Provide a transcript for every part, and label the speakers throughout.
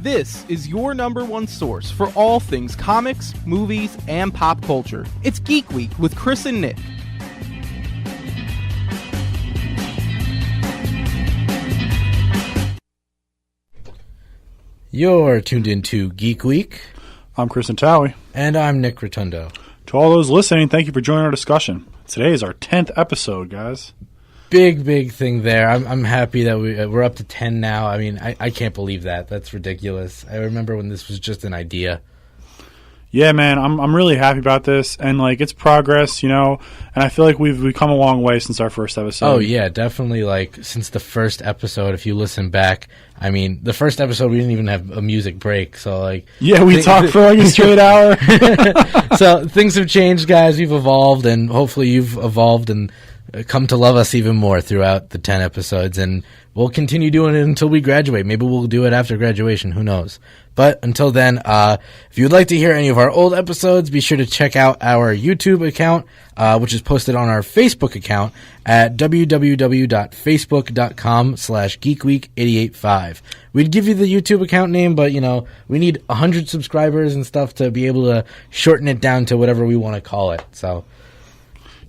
Speaker 1: This is your number one source for all things comics, movies, and pop culture. It's Geek Week with Chris and Nick.
Speaker 2: You're tuned into Geek Week.
Speaker 3: I'm Chris and Towie.
Speaker 2: And I'm Nick Rotundo.
Speaker 3: To all those listening, thank you for joining our discussion. Today is our 10th episode, guys.
Speaker 2: Big thing there. I'm happy that we're up to 10 now. I mean, I can't believe that. That's ridiculous. I remember when this was just an idea.
Speaker 3: Yeah, man, I'm really happy about this, and like it's progress, you know. And I feel like we've come a long way since our first episode.
Speaker 2: Oh yeah, definitely. Like since the first episode, if you listen back, I mean, the first episode we didn't even have a music break, so like
Speaker 3: yeah, we talked for like a straight hour.
Speaker 2: So things have changed, guys. We've evolved, and hopefully you've evolved and come to love us even more throughout the 10 episodes, and we'll continue doing it until we graduate. Maybe we'll do it after graduation. Who knows? But until then, if you'd like to hear any of our old episodes, be sure to check out our YouTube account, which is posted on our Facebook account at www.facebook.com/geekweek885. We'd give you the YouTube account name, but, you know, we need 100 subscribers and stuff to be able to shorten it down to whatever we want to call it. So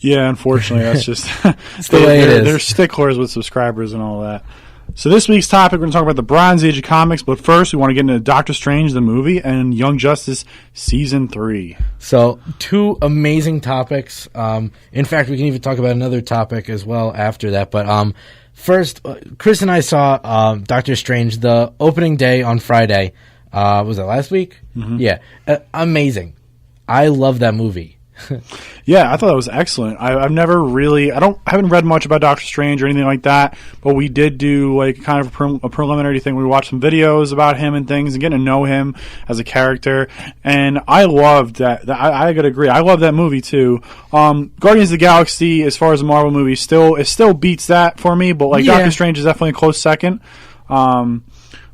Speaker 3: yeah, unfortunately, that's just
Speaker 2: it's the way it is.
Speaker 3: They're sticklers with subscribers and all that. So this week's topic, we're going to talk about the Bronze Age of comics, but first we want to get into Doctor Strange, the movie, and Young Justice Season 3.
Speaker 2: So, two amazing topics. In fact, we can even talk about another topic as well after that. But first, Chris and I saw Doctor Strange the opening day on Friday. Was that last week? Mm-hmm. Yeah. Amazing. I love that movie.
Speaker 3: Yeah, I thought that was excellent. I've never really, I haven't read much about Doctor Strange or anything like that, but we did do like kind of a preliminary thing. We watched some videos about him and things and getting to know him as a character, and I loved that. I gotta agree, I love that movie too. Guardians of the Galaxy, as far as a Marvel movie, still beats that for me, but like Doctor Strange is definitely a close second.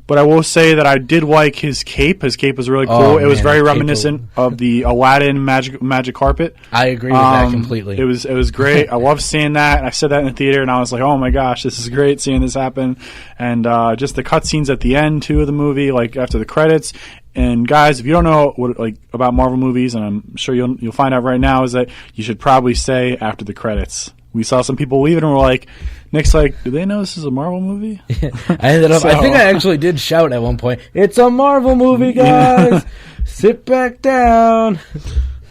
Speaker 3: But I will say that I did like his cape. His cape was really cool. It was very reminiscent of the Aladdin magic carpet.
Speaker 2: I agree with that completely.
Speaker 3: It was great. I love seeing that. And I said that in the theater, and I was like, oh my gosh, this is great seeing this happen. And just the cutscenes at the end too of the movie, like after the credits. And guys, if you don't know what about Marvel movies, and I'm sure you'll find out right now, is that you should probably say after the credits. We saw some people leave it and we're like, Nick's like, do they know this is a Marvel movie?
Speaker 2: I think I actually did shout at one point, it's a Marvel movie, guys! Sit back down!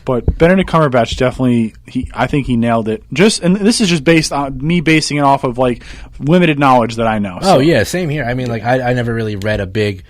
Speaker 3: But Benedict Cumberbatch definitely, I think he nailed it. And this is just based on me basing it off of like limited knowledge that I know.
Speaker 2: Oh yeah, same here. I mean, like I never really read a big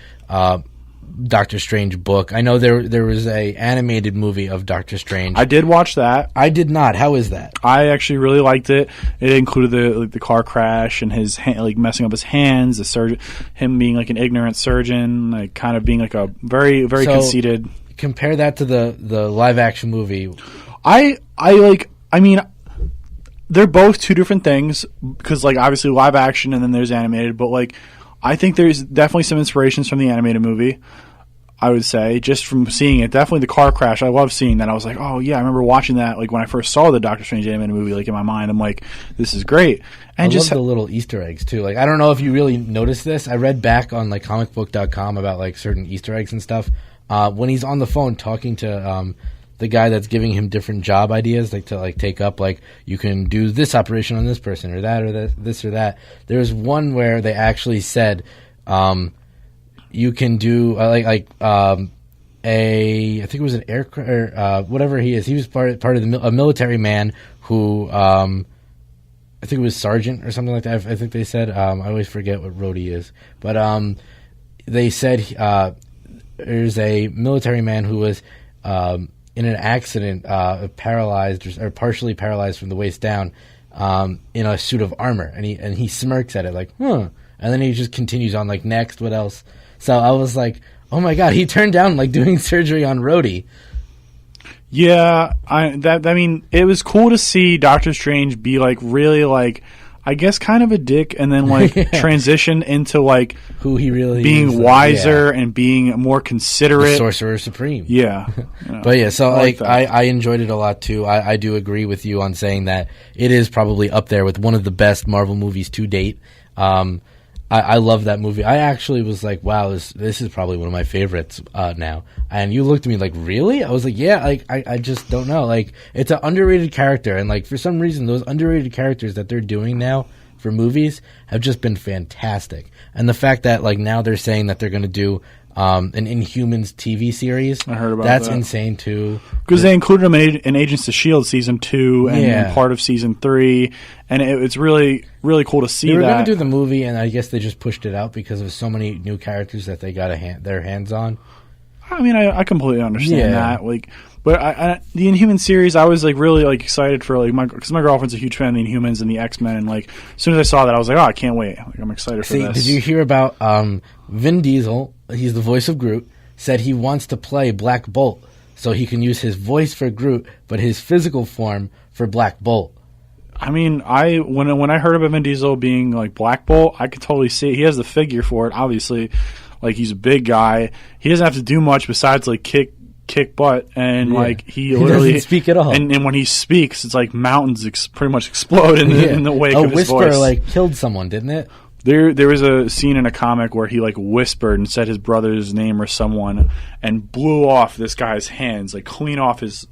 Speaker 2: Doctor Strange book. I know there was a animated movie of Doctor Strange.
Speaker 3: I did watch that.
Speaker 2: I did not. How is that?
Speaker 3: I actually really liked it. It included the car crash and his messing up his hands, the surgeon, him being like an ignorant surgeon, like kind of being like a very conceited.
Speaker 2: Compare that to the live action movie.
Speaker 3: I mean, they're both two different things because like obviously live action and then there's animated, but like I think there's definitely some inspirations from the animated movie. I would say, just from seeing it, definitely the car crash. I love seeing that. I was like, oh yeah, I remember watching that. Like when I first saw the Doctor Strange animated movie, like in my mind, I'm like, this is great. And
Speaker 2: I love the little Easter eggs too. Like I don't know if you really noticed this. I read back on like comicbook.com about like certain Easter eggs and stuff. When he's on the phone talking to the guy that's giving him different job ideas, like to like take up, like you can do this operation on this person or that or this or that. There's one where they actually said. You can do I think it was an aircraft or whatever he is. He was part of a military man who I think it was sergeant or something like that. I think they said I always forget what road he is, but they said there's a military man who was in an accident, paralyzed or partially paralyzed from the waist down, in a suit of armor, and he smirks at it like, huh, and then he just continues on like, next, what else? So I was like, oh my god, he turned down like doing surgery on Rhodey.
Speaker 3: Yeah, I mean, it was cool to see Doctor Strange be like really like, I guess kind of a dick, and then like transition into like
Speaker 2: who he really
Speaker 3: being
Speaker 2: is,
Speaker 3: wiser and being more considerate.
Speaker 2: The Sorcerer Supreme.
Speaker 3: Yeah.
Speaker 2: But yeah, so I enjoyed it a lot too. I do agree with you on saying that it is probably up there with one of the best Marvel movies to date. I love that movie. I actually was like, wow, this is probably one of my favorites now. And you looked at me like, really? I was like, yeah, like I just don't know. Like, it's an underrated character, and like for some reason those underrated characters that they're doing now for movies have just been fantastic. And the fact that like now they're saying that they're going to do an Inhumans TV series.
Speaker 3: I heard about
Speaker 2: that's
Speaker 3: that.
Speaker 2: insane too.
Speaker 3: Because they included him in Agents of S.H.I.E.L.D. Season 2 and part of Season 3. And it's really, really cool to see that.
Speaker 2: They were going to do the movie, and I guess they just pushed it out because of so many new characters that they got their hands on.
Speaker 3: I mean, I completely understand that. Like, but the Inhuman series, I was like really like excited for like because my girlfriend's a huge fan of the Inhumans and the X-Men, and like as soon as I saw that, I was like, oh, I can't wait. Like, I'm excited for this.
Speaker 2: Did you hear about Vin Diesel? He's the voice of Groot. Said he wants to play Black Bolt, so he can use his voice for Groot, but his physical form for Black Bolt.
Speaker 3: I mean, when I heard about Vin Diesel being like Black Bolt, I could totally see it. He has the figure for it, obviously. Like, he's a big guy. He doesn't have to do much besides like kick butt, and like he literally
Speaker 2: doesn't speak at all.
Speaker 3: And when he speaks, it's like mountains pretty much explode in the wake of his voice.
Speaker 2: A whisper like killed someone, didn't it?
Speaker 3: There was a scene in a comic where he like whispered and said his brother's name or someone, and blew off this guy's hands, like clean off his.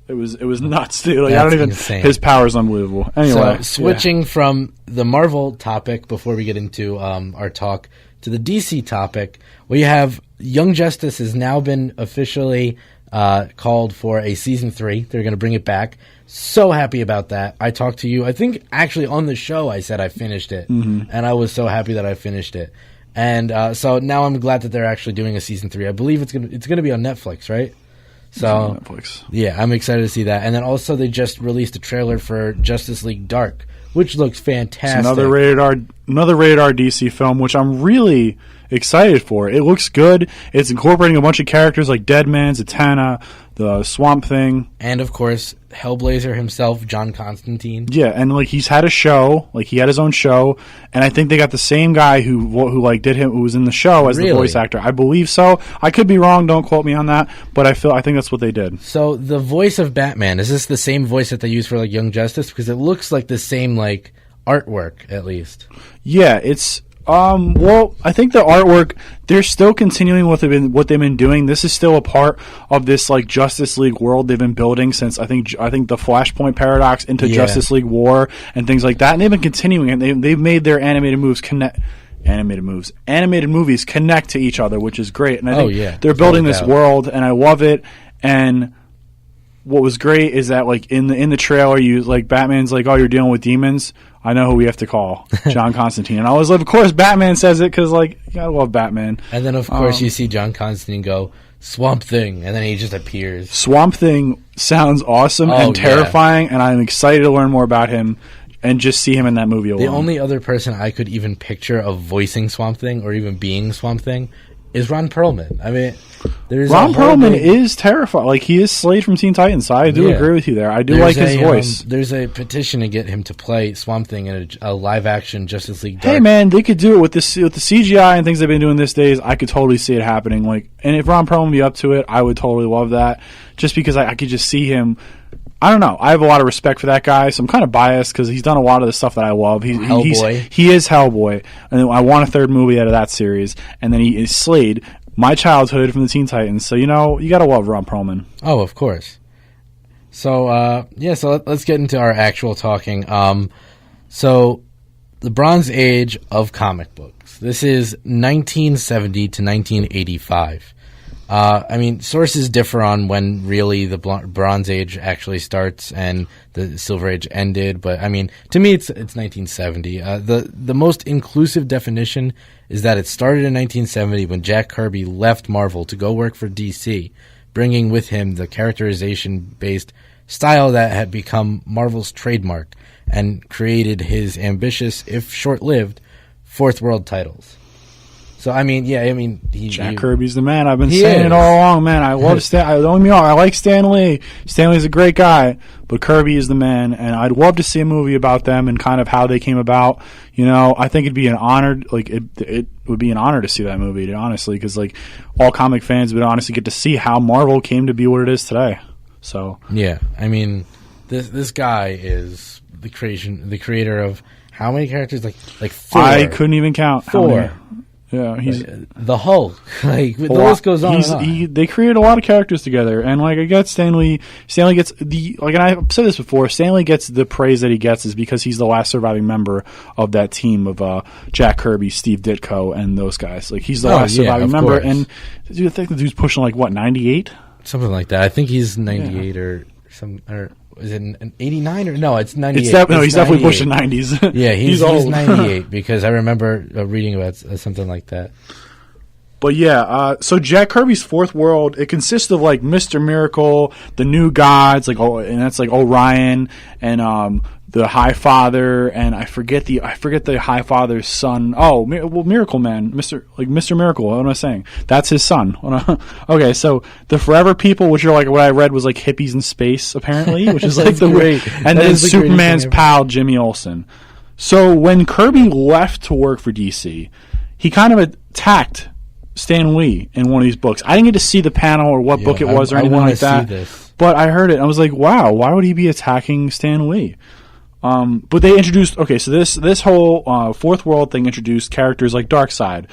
Speaker 3: It was nuts, dude. Like, I don't even.
Speaker 2: Insane.
Speaker 3: His power is unbelievable. Anyway,
Speaker 2: so switching from the Marvel topic before we get into our talk to the DC topic, we have Young Justice has now been officially called for a season 3. They're going to bring it back. So happy about that. I talked to you, I think actually on the show I said I finished it, and I was so happy that I finished it. And so now I'm glad that they're actually doing a season 3. I believe it's gonna be on Netflix, right? So
Speaker 3: Netflix.
Speaker 2: Yeah, I'm excited to see that. And then also they just released a trailer for Justice League Dark, which looks fantastic.
Speaker 3: It's another rated R DC film, which I'm really excited for. It looks good. It's incorporating a bunch of characters like Deadman, Zatanna, the Swamp Thing,
Speaker 2: and of course Hellblazer himself, John Constantine.
Speaker 3: Yeah, and like he's had a show, like he had his own show, and I think they got the same guy who like did him, who was in the show as the voice actor. I believe so. I could be wrong. Don't quote me on that, but I think that's what they did.
Speaker 2: So the voice of Batman, is this the same voice that they use for like Young Justice? Because it looks like the same like artwork at least.
Speaker 3: Yeah, it's. Well, I think the artwork, they're still continuing what they've been doing. This is still a part of this like Justice League world they've been building since I think the Flashpoint paradox into Justice League War and things like that. And they've been continuing, and they've made their animated movies connect to each other, which is great. And I think they're building this world, and I love it. And what was great is that like in the trailer, you like Batman's like, oh, you're dealing with demons. I know who we have to call, John Constantine. And I was like, of course, Batman says it because, like, I love Batman.
Speaker 2: And then, of course, you see John Constantine go, Swamp Thing, and then he just appears.
Speaker 3: Swamp Thing sounds awesome and terrifying, and I'm excited to learn more about him and just see him in that movie alone.
Speaker 2: The only other person I could even picture of voicing Swamp Thing or even being Swamp Thing is Ron Perlman. I mean,
Speaker 3: Ron Perlman is terrifying. Like, he is Slade from Teen Titans, so I do agree with you there. I do like his voice.
Speaker 2: There's a petition to get him to play Swamp Thing in a live-action Justice League Dark.
Speaker 3: Hey, man, they could do it with the CGI and things they've been doing these days. I could totally see it happening. Like, and if Ron Perlman would be up to it, I would totally love that. Just because I could just see him. I don't know. I have a lot of respect for that guy, so I'm kind of biased because he's done a lot of the stuff that I love.
Speaker 2: Hellboy.
Speaker 3: He is Hellboy, and I want a third movie out of that series. And then he is Slade, my childhood from the Teen Titans. So, you got to love Ron Perlman.
Speaker 2: Oh, of course. So, so let's get into our actual talking. So, the Bronze Age of comic books. This is 1970 to 1985. I mean, sources differ on when really the Bronze Age actually starts and the Silver Age ended, but I mean, to me, it's 1970. The most inclusive definition is that it started in 1970 when Jack Kirby left Marvel to go work for DC, bringing with him the characterization-based style that had become Marvel's trademark and created his ambitious, if short-lived, Fourth World titles. So, I mean,
Speaker 3: Jack Kirby's the man. I've been saying it all along, man. I love Stan. I like Stan Lee. Stan Lee's a great guy, but Kirby is the man, and I'd love to see a movie about them and kind of how they came about. I think it'd be an honor. Like it would be an honor to see that movie, honestly, because like all comic fans would honestly get to see how Marvel came to be what it is today. So
Speaker 2: yeah, I mean, this guy is the creator of how many characters? Like 4.
Speaker 3: I couldn't even count.
Speaker 2: 4.
Speaker 3: Yeah, he's
Speaker 2: the Hulk. Like the list goes on. And on.
Speaker 3: They created a lot of characters together, and like I guess Stanley gets and I've said this before. Stanley gets the praise that he gets is because he's the last surviving member of that team of Jack Kirby, Steve Ditko, and those guys. Like he's the last surviving member, and I think the dude's pushing like what 98,
Speaker 2: something like that. I think he's 98 or some or. Is it an 89 or no? It's 98.
Speaker 3: He's definitely pushing 90s.
Speaker 2: Yeah, he's
Speaker 3: old.
Speaker 2: 98 because I remember reading about something like that.
Speaker 3: But yeah, so Jack Kirby's Fourth World, it consists of like Mr. Miracle, the New Gods, and that's like Orion and the High Father, and I forget the High Father's son. Oh, Miracle Man, Mr. Miracle. What am I saying? That's his son. Okay, so the Forever People, which are like what I read was like hippies in space, apparently, which is like the
Speaker 2: great.
Speaker 3: And then Superman's pal Jimmy Olsen. So when Kirby left to work for DC, he kind of attacked Stan Lee in one of these books. I didn't get to see the panel or what book it was or anything like that. But I heard it and I was like, wow, why would he be attacking Stan Lee? But they introduced so this whole Fourth World thing introduced characters like Darkseid.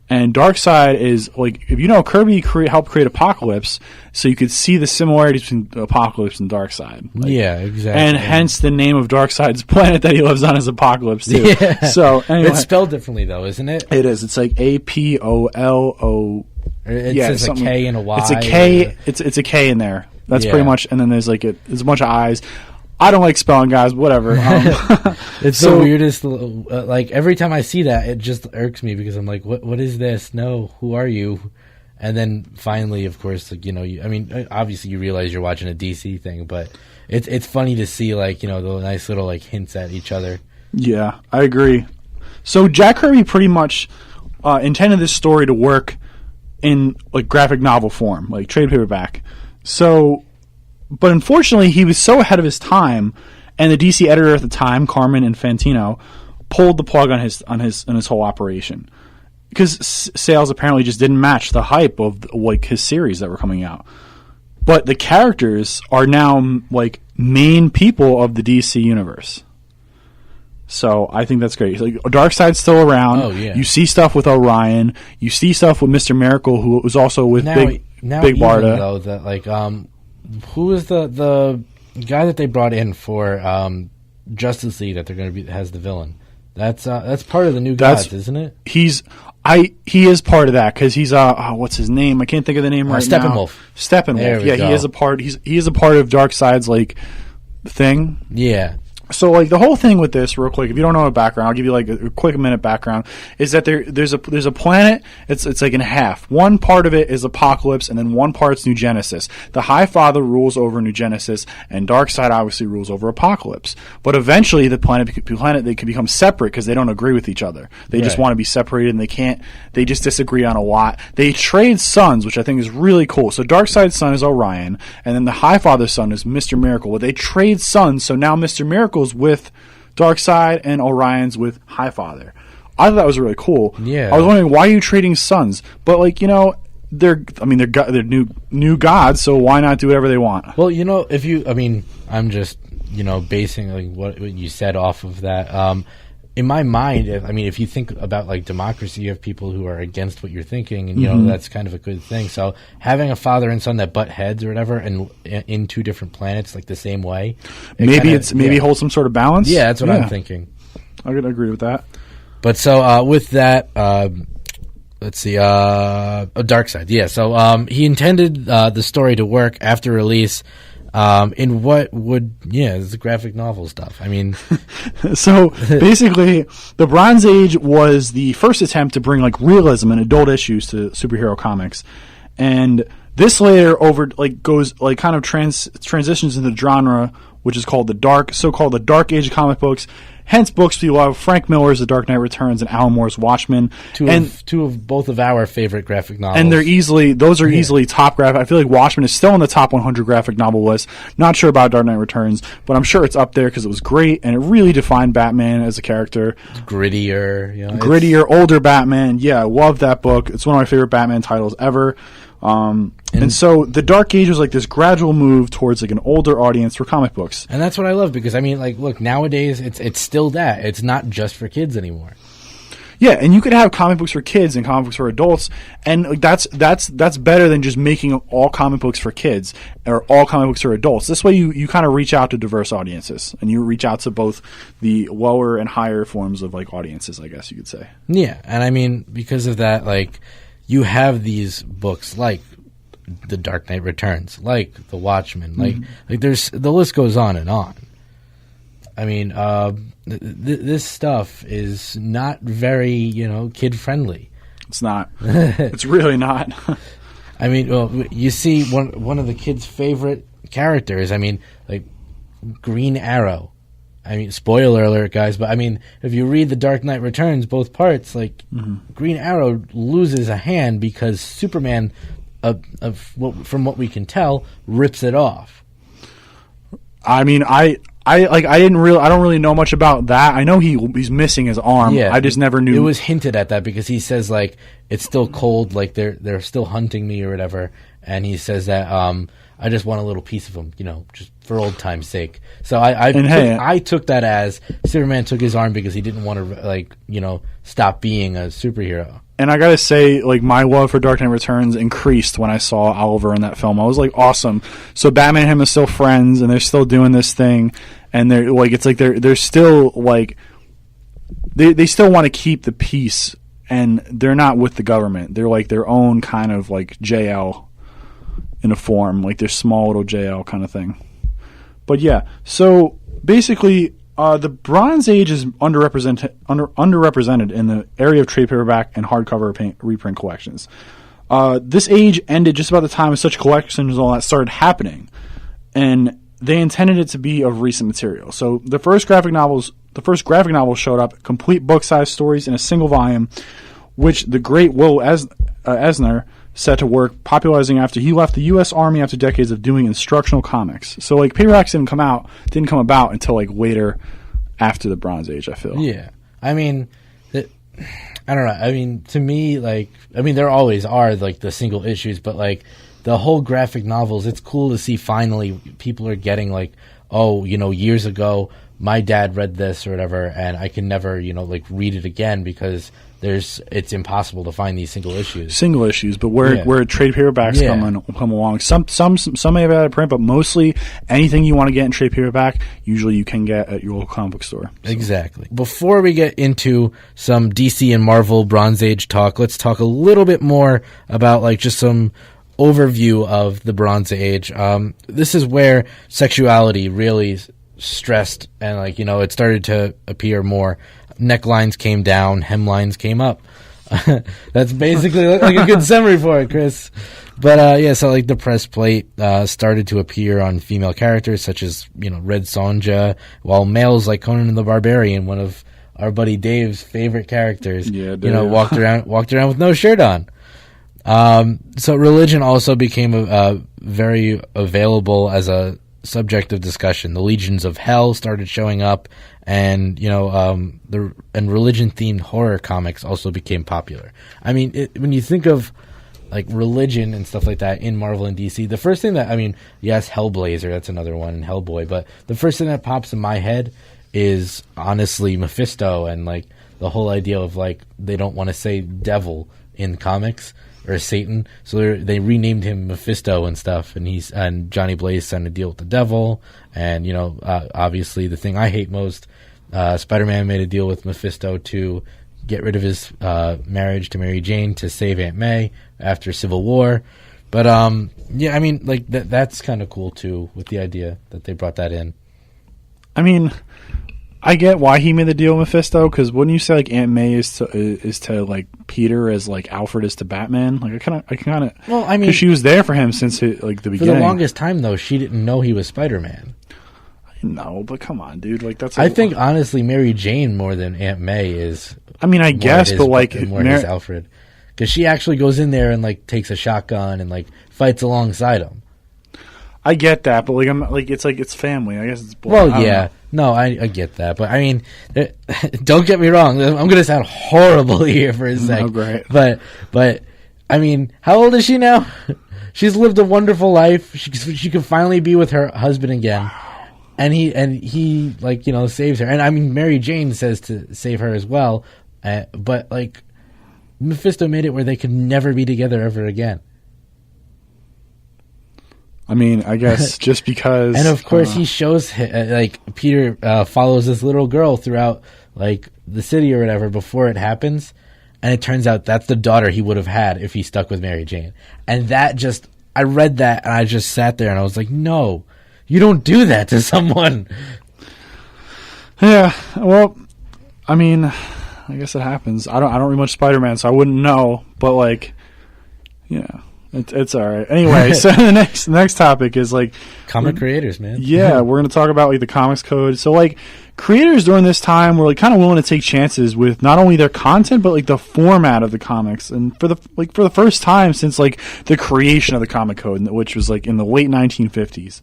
Speaker 3: And Darkseid is like, if you know, Kirby helped create Apocalypse, so you could see the similarities between Apocalypse and Darkseid. Like,
Speaker 2: yeah, exactly.
Speaker 3: And hence the name of Darkseid's planet that he lives on is Apocalypse too.
Speaker 2: Yeah.
Speaker 3: So anyway,
Speaker 2: it's spelled differently though, isn't it?
Speaker 3: It is. It's like APOLO.
Speaker 2: It's a K and a Y.
Speaker 3: It's a K. It's a K in there. That's pretty much. And then there's like there's a bunch of I's. I don't like spelling, guys. Whatever.
Speaker 2: It's the weirdest. Like every time I see that, it just irks me because I'm like, "What is this? No, who are you?" And then finally, of course, like obviously you realize you're watching a DC thing, but it's funny to see like the nice little like hints at each other. Yeah,
Speaker 3: I agree. So Jack Kirby pretty much intended this story to work in like graphic novel form, like trade paperback. So. But unfortunately, he was so ahead of his time, and the DC editor at the time, Carmen Infantino, pulled the plug on his whole operation because sales apparently just didn't match the hype of like his series that were coming out. But the characters are now like main people of the DC universe. So I think that's great. Like Darkseid's still around.
Speaker 2: Oh yeah.
Speaker 3: You see stuff with Orion. You see stuff with Mr. Miracle, who was also with Big Barda.
Speaker 2: Though that like who is the guy that they brought in for Justice League that they're going to be has the villain? That's part of the New Gods, isn't it? He
Speaker 3: is part of that because he's what's his name? I can't think of the name right now. Steppenwolf. Yeah, he is a part. He is a part of Darkseid's like thing.
Speaker 2: Yeah.
Speaker 3: So, like, the whole thing with this, real quick, if you don't know the background, I'll give you, like, a quick minute background, is that there's a planet, it's like in half. One part of it is Apocalypse, and then one part's New Genesis. The High Father rules over New Genesis, and Darkseid obviously rules over Apocalypse. But eventually, the planet they could become separate because they don't agree with each other. They just want to be separated, and they just disagree on a lot. They trade sons, which I think is really cool. So, Darkseid's son is Orion, and then the High Father's son is Mr. Miracle. Well, they trade sons, so now Mr. Miracle with Darkseid and Orion's with High Father. I thought that was really cool.
Speaker 2: Yeah.
Speaker 3: I was wondering why are you trading sons? But like they're new gods, so why not do whatever they want?
Speaker 2: Well, I'm just basing like what you said off of that. In my mind, if you think about like democracy, you have people who are against what you're thinking, and that's kind of a good thing. So having a father and son that butt heads or whatever, and in two different planets, like the same way,
Speaker 3: maybe hold some sort of balance.
Speaker 2: Yeah, that's what I'm thinking.
Speaker 3: I could agree with that.
Speaker 2: But so with that, let's see, Darkseid. Yeah, so he intended the story to work after release. In what would, it's graphic novel stuff. I mean,
Speaker 3: so basically, the Bronze Age was the first attempt to bring like realism and adult issues to superhero comics, and this later transitions into the genre, which is called the Dark Age of comic books. Hence, books we love: Frank Miller's The Dark Knight Returns and Alan Moore's Watchmen.
Speaker 2: Two of both of our favorite graphic novels.
Speaker 3: And they're easily top graphic. I feel like Watchmen is still on the top 100 graphic novel list. Not sure about Dark Knight Returns, but I'm sure it's up there because it was great and it really defined Batman as a character.
Speaker 2: Grittier,
Speaker 3: older Batman. Yeah, I love that book. It's one of my favorite Batman titles ever. And so the Dark Age was like this gradual move towards like an older audience for comic books.
Speaker 2: And that's what I love, because I mean, like, look, nowadays it's still that. It's not just for kids anymore.
Speaker 3: Yeah, and you could have comic books for kids and comic books for adults, and like, that's better than just making all comic books for kids or all comic books for adults. This way you kind of reach out to diverse audiences, and you reach out to both the lower and higher forms of like audiences, I guess you could say.
Speaker 2: Yeah, and I mean, because of that, like, you have these books like The Dark Knight Returns, like The Watchmen, like there's, the list goes on and on. I mean, this stuff is not very, kid friendly.
Speaker 3: It's not. It's really not.
Speaker 2: I mean, well, you see one of the kids' favorite characters. I mean, like Green Arrow. I mean, spoiler alert, guys, but I mean, if you read The Dark Knight Returns, both parts, like Green Arrow loses a hand because Superman, from what we can tell, rips it off.
Speaker 3: I mean, I don't really know much about that. I know he's missing his arm.
Speaker 2: Yeah,
Speaker 3: I just never knew.
Speaker 2: It was hinted at that because he says like it's still cold, like they're still hunting me or whatever, and he says that I just want a little piece of him, just for old time's sake. So I took that as Superman took his arm because he didn't want to stop being a superhero.
Speaker 3: And I gotta say, like, my love for Dark Knight Returns increased when I saw Oliver in that film. I was like, awesome. So Batman and him are still friends, and they're still doing this thing, and they're like, it's like they're still like, they still want to keep the peace, and they're not with the government. They're like their own kind of like JL in a form, like their small little JL kind of thing. But yeah, so basically, the Bronze Age is underrepresented in the area of trade paperback and hardcover reprint collections. This age ended just about the time such collections and all that started happening, and they intended it to be of recent material. So the first graphic novels showed up, complete book-sized stories in a single volume, which the great Will Eisner set to work popularizing after he left the U.S. Army after decades of doing instructional comics. So like paperbacks didn't come about until like later after the Bronze Age, I feel.
Speaker 2: Yeah. I mean, I don't know. I mean, to me, there always are like the single issues, but like the whole graphic novels, it's cool to see finally people are getting like, oh, years ago my dad read this or whatever, and I can never, read it again because it's impossible to find these single issues. Single issues,
Speaker 3: but where trade paperbacks come along. Some may have out of print, but mostly anything you want to get in trade paperback, usually you can get at your local comic book store. So.
Speaker 2: Exactly. Before we get into some DC and Marvel Bronze Age talk, let's talk a little bit more about like just some overview of the Bronze Age. This is where sexuality really stressed and it started to appear more. Necklines came down, hemlines came up. That's basically like a good summary for it, Chris. But so like the press plate started to appear on female characters such as Red Sonja, while males like Conan the Barbarian, one of our buddy Dave's favorite characters, walked around with no shirt on. So religion also became very available as a subject of discussion. The legions of hell started showing up, and religion-themed horror comics also became popular. I mean, when you think of like religion and stuff like that in Marvel and DC, the first thing yes, Hellblazer, that's another one, and Hellboy, but the first thing that pops in my head is honestly Mephisto and like the whole idea of like they don't want to say devil in comics or Satan, so they renamed him Mephisto and stuff, and Johnny Blaze signed a deal with the devil, and obviously the thing I hate most, Spider-Man made a deal with Mephisto to get rid of his marriage to Mary Jane to save Aunt May after Civil War. But I mean, like that's kind of cool too, with the idea that they brought that in.
Speaker 3: I mean, I get why he made the deal with Mephisto, because wouldn't you say like Aunt May is to like Peter as like Alfred is to Batman? Like I kind of.
Speaker 2: Well, I mean,
Speaker 3: because she was there for him since the beginning.
Speaker 2: For the longest time, though, she didn't know he was Spider-Man.
Speaker 3: No, but come on, dude. Like that's.
Speaker 2: I think honestly, Mary Jane more than Aunt May is.
Speaker 3: I mean, I guess, but like
Speaker 2: more his Alfred, because she actually goes in there and like takes a shotgun and like fights alongside him.
Speaker 3: I get that, but it's family. I guess it's.
Speaker 2: Well, yeah, no, I get that, but I mean, don't get me wrong. I'm going to sound horrible here for a second.
Speaker 3: No, great.
Speaker 2: But I mean, how old is she now? She's lived a wonderful life. She can finally be with her husband again. And he like, you know, saves her. And I mean, Mary Jane says to save her as well. But like, Mephisto made it where they could never be together ever again.
Speaker 3: I mean, I guess just because.
Speaker 2: And of course, he shows like Peter follows this little girl throughout like the city or whatever before it happens, and it turns out that's the daughter he would have had if he stuck with Mary Jane. And that just, I read that and I just sat there and I was like, no. You don't do that to someone.
Speaker 3: Yeah, well, I mean, I guess it happens. I don't read much Spider-Man, so I wouldn't know. But like, yeah, it's all right. Anyway, so the next topic is like
Speaker 2: comic creators, man.
Speaker 3: Yeah, we're gonna talk about like the comics code. So like, creators during this time were like kind of willing to take chances with not only their content but like the format of the comics. And for the first time since like the creation of the comic code, which was like in the late 1950s.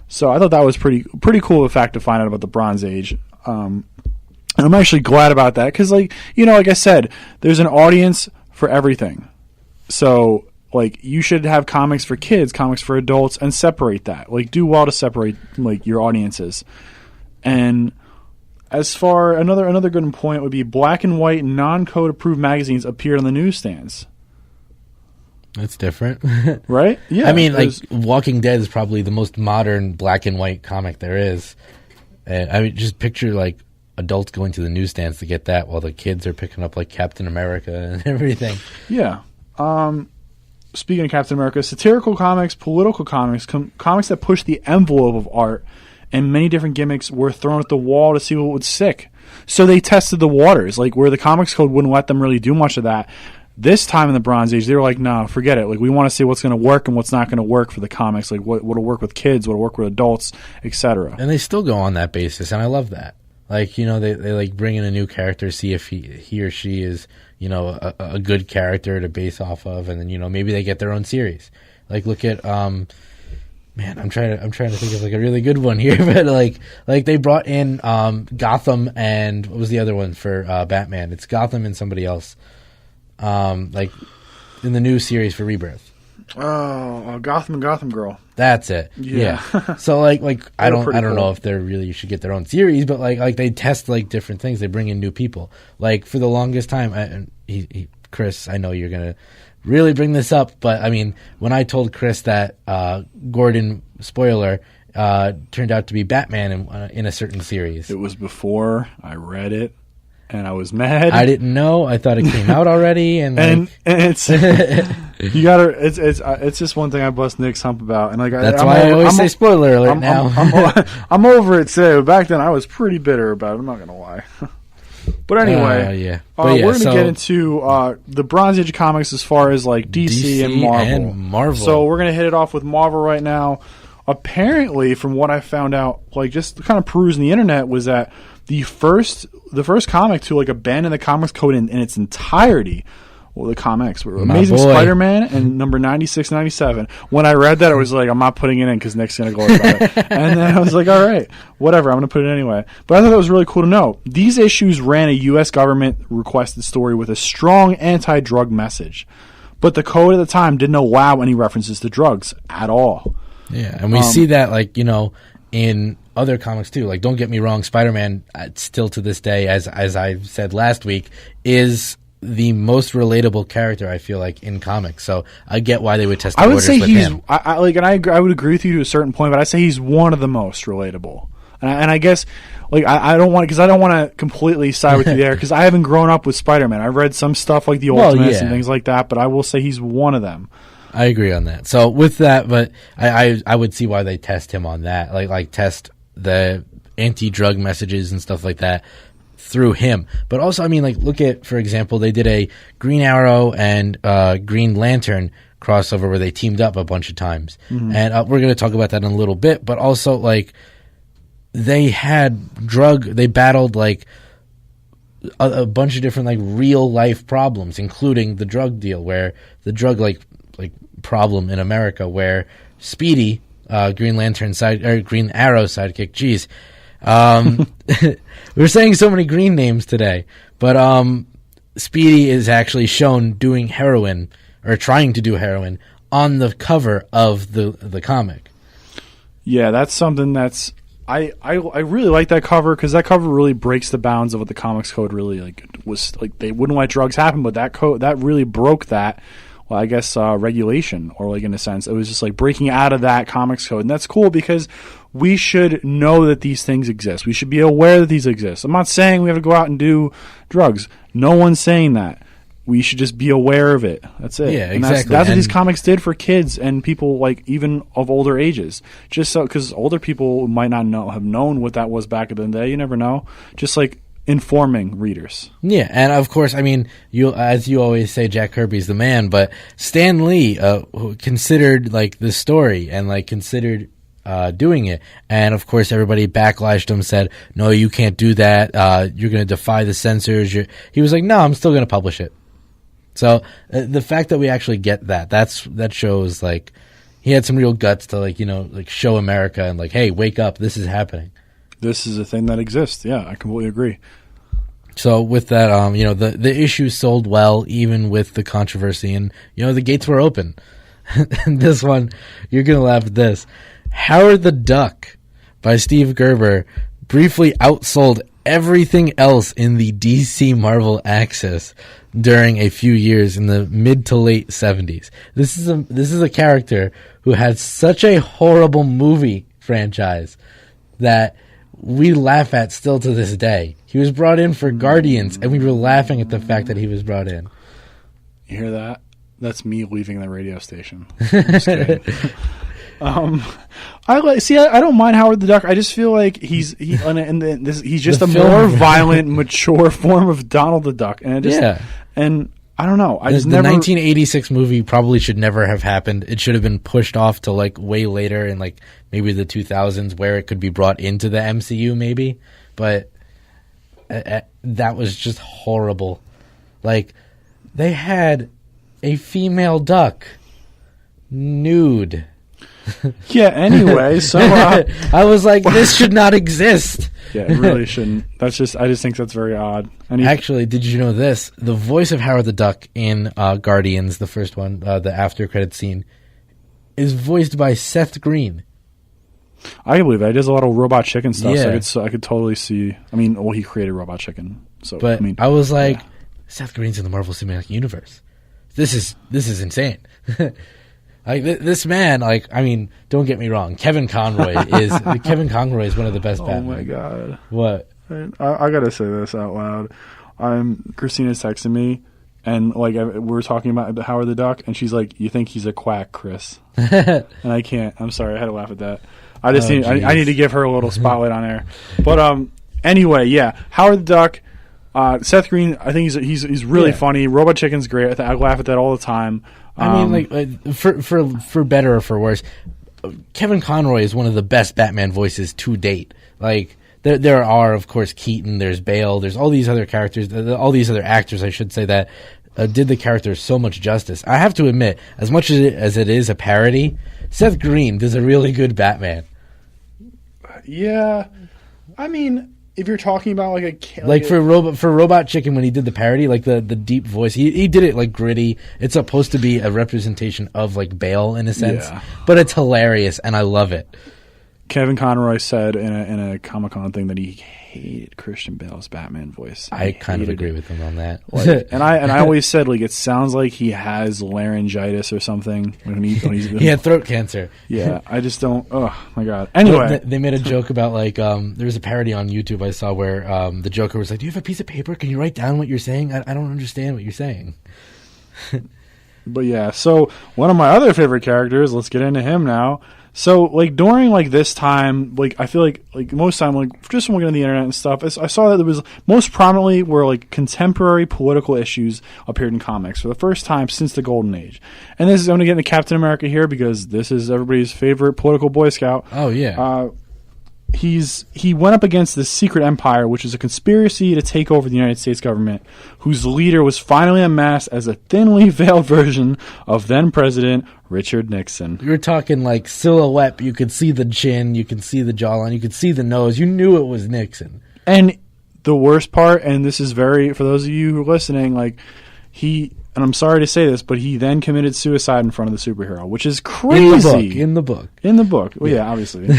Speaker 3: So I thought that was pretty cool of a fact to find out about the Bronze Age. And I'm actually glad about that because, like, you know, like I said, there's an audience for everything. So, like, you should have comics for kids, comics for adults, and separate that. Like, do well to separate, like, your audiences. And as far, another good point would be black and white non-code approved magazines appeared on the newsstands.
Speaker 2: That's different.
Speaker 3: Right? Yeah.
Speaker 2: I mean, like, Walking Dead is probably the most modern black and white comic there is. And I mean, just picture, like, adults going to the newsstands to get that while the kids are picking up, like, Captain America and everything.
Speaker 3: Yeah. Speaking of Captain America, satirical comics, political comics, comics that push the envelope of art, and many different gimmicks were thrown at the wall to see what would stick. So they tested the waters, like, where the comics code wouldn't let them really do much of that. This time in the Bronze Age, they were like, no, forget it. Like, we want to see what's going to work and what's not going to work for the comics. Like, what'll work with kids, what'll work with adults, etc.
Speaker 2: And they still go on that basis, and I love that. Like, you know, they like bring in a new character, see if he or she is, you know, a good character to base off of, and then, you know, maybe they get their own series. Like, look at man, I'm trying to think of like a really good one here, but like they brought in Gotham and what was the other one for Batman? It's Gotham and somebody else. Like in the new series for Rebirth.
Speaker 3: Oh, Gotham and Gotham Girl.
Speaker 2: That's it. Yeah. So like I don't
Speaker 3: cool.
Speaker 2: know if they're really should get their own series, but like they test like different things. They bring in new people. Like for the longest time, Chris, I know you're gonna really bring this up, but I mean, when I told Chris that Gordon, spoiler, turned out to be Batman in a certain series,
Speaker 3: it was before I read it. And I was mad.
Speaker 2: I didn't know. I thought it came out already, and
Speaker 3: it's you gotta. It's just one thing I bust Nick's hump about, and like
Speaker 2: that's why I always say spoiler alert now.
Speaker 3: I'm over it today, but back then I was pretty bitter about it. I'm not gonna lie. But anyway, we're gonna get into the Bronze Age comics as far as like DC and Marvel. So we're gonna hit it off with Marvel right now. Apparently, from what I found out, like just kind of perusing the internet, was that the first comic to like abandon the comics code in its entirety. Well, the comics were Amazing Spider-Man and number 96, 97. When I read that, I was like, I'm not putting it in because Nick's going to go about it. And then I was like, all right, whatever, I'm going to put it anyway. But I thought that was really cool to know. These issues ran a U.S. government requested story with a strong anti-drug message. But the code at the time didn't allow any references to drugs at all.
Speaker 2: Yeah, and we see that, like, you know, in other comics too. Like, don't get me wrong, Spider-Man still to this day, as I said last week, is the most relatable character I feel like in comics. So I get why they would test the waters with him.
Speaker 3: I would agree with you to a certain point, but I'd say he's one of the most relatable. And I guess like I don't want to completely side with you there because I haven't grown up with Spider-Man. I've read some stuff like the Ultimates and things like that, but I will say he's one of them.
Speaker 2: I agree on that. So with that, but I would see why they test him on that, like test the anti-drug messages and stuff like that through him. But also, I mean, like, look at, for example, they did a Green Arrow and Green Lantern crossover where they teamed up a bunch of times. Mm-hmm. And we're going to talk about that in a little bit. But also, like, they battled, like, a bunch of different, like, real-life problems, including the drug deal, where the drug, like problem in America, where Speedy, Green Arrow sidekick, geez, we're saying so many green names today, but Speedy is actually shown doing heroin or trying to do heroin on the cover of the comic.
Speaker 3: Yeah, that's something that's I really like that cover, because that cover really breaks the bounds of what the comics code really was. They wouldn't let drugs happen, but that code that really broke that. Well, I guess regulation, or in a sense, it was just breaking out of that comics code, and that's cool because we should know that these things exist. We should be aware that these exist. I'm not saying we have to go out and do drugs. No one's saying that. We should just be aware of it. That's it.
Speaker 2: Yeah,
Speaker 3: and
Speaker 2: exactly.
Speaker 3: That's what these comics did for kids and people even of older ages. Just so, because older people might not have known what that was back in the day. You never know. Just informing readers.
Speaker 2: Yeah, and of course, as you always say, Jack Kirby's the man, but Stan Lee who considered the story and considered doing it, and of course everybody backlashed him, said, no, you can't do that, you're going to defy the censors. He was like, no, I'm still going to publish it. So the fact that we actually get that shows he had some real guts to show America and hey, wake up, this is happening. This is
Speaker 3: a thing that exists. Yeah, I completely agree.
Speaker 2: So with that, the issue sold well, even with the controversy, and the gates were open. And this one, you're gonna laugh at this. Howard the Duck by Steve Gerber briefly outsold everything else in the DC Marvel axis during a few years in the mid to late 70s. This is a character who had such a horrible movie franchise that we laugh at still to this day. He was brought in for Guardians, and we were laughing at the fact that he was brought in.
Speaker 3: You hear that? That's me leaving the radio station. I'm just kidding. I don't mind Howard the Duck. I just feel like he's just a more violent, mature form of Donald the Duck, and and I don't know.
Speaker 2: The 1986 movie probably should never have happened. It should have been pushed off to way later in maybe the 2000s, where it could be brought into the MCU maybe. But that was just horrible. They had a female duck nude.
Speaker 3: Yeah, anyway, so
Speaker 2: I was like, this should not exist.
Speaker 3: Yeah, it really shouldn't. I just think that's very odd.
Speaker 2: Actually, did you know this? The voice of Howard the Duck in Guardians, the first one, the after credit scene, is voiced by Seth Green.
Speaker 3: I can believe that. He does a lot of Robot Chicken stuff, yeah. So I could totally see. He created Robot Chicken. So,
Speaker 2: but I was like, yeah. Seth Green's in the Marvel Cinematic Universe. This is insane. This man, don't get me wrong. Kevin Conroy is one of the best Batman.
Speaker 3: Oh my god!
Speaker 2: What?
Speaker 3: I gotta say this out loud. Christina's texting me, and we're talking about Howard the Duck, and she's like, "You think he's a quack, Chris?" And I can't. I'm sorry. I had to laugh at that. I need to give her a little spotlight on air. But anyway, yeah, Howard the Duck. Seth Green, I think he's really funny. Robot Chicken's great. I laugh at that all the time.
Speaker 2: For better or for worse, Kevin Conroy is one of the best Batman voices to date. There are, of course, Keaton, there's Bale, there's all these other characters, all these other actors, I should say, that did the character so much justice. I have to admit, as much as it is a parody, Seth Green does a really good Batman.
Speaker 3: Yeah, if you're talking about
Speaker 2: for Robot Chicken, when he did the parody, the deep voice, he did it gritty. It's supposed to be a representation of Bale in a sense, but it's hilarious and I love it.
Speaker 3: Kevin Conroy said in a Comic-Con thing that he hated Christian Bale's Batman voice.
Speaker 2: I kind of agree with him on that.
Speaker 3: and I always said it sounds like he has laryngitis or something when he's
Speaker 2: he had throat cancer.
Speaker 3: Yeah, I just don't. Oh my god. Anyway,
Speaker 2: they made a joke about there was a parody on YouTube I saw where the Joker was like, "Do you have a piece of paper? Can you write down what you're saying? I don't understand what you're saying."
Speaker 3: But yeah, so one of my other favorite characters. Let's get into him now. So, during, this time, I feel most time, just from looking at the internet and stuff, I saw that there was, most prominently were, contemporary political issues appeared in comics for the first time since the Golden Age. And this is, I'm going to get into Captain America here because this is everybody's favorite political Boy Scout.
Speaker 2: Oh, yeah.
Speaker 3: He went up against the Secret Empire, which is a conspiracy to take over the United States government, whose leader was finally unmasked as a thinly veiled version of then-President Richard Nixon.
Speaker 2: You were talking silhouette. You could see the chin, you could see the jawline, you could see the nose. You knew it was Nixon.
Speaker 3: And the worst part, and this is for those of you who are listening, he and I'm sorry to say this, but he then committed suicide in front of the superhero, which is crazy.
Speaker 2: In the book.
Speaker 3: Well, yeah, obviously.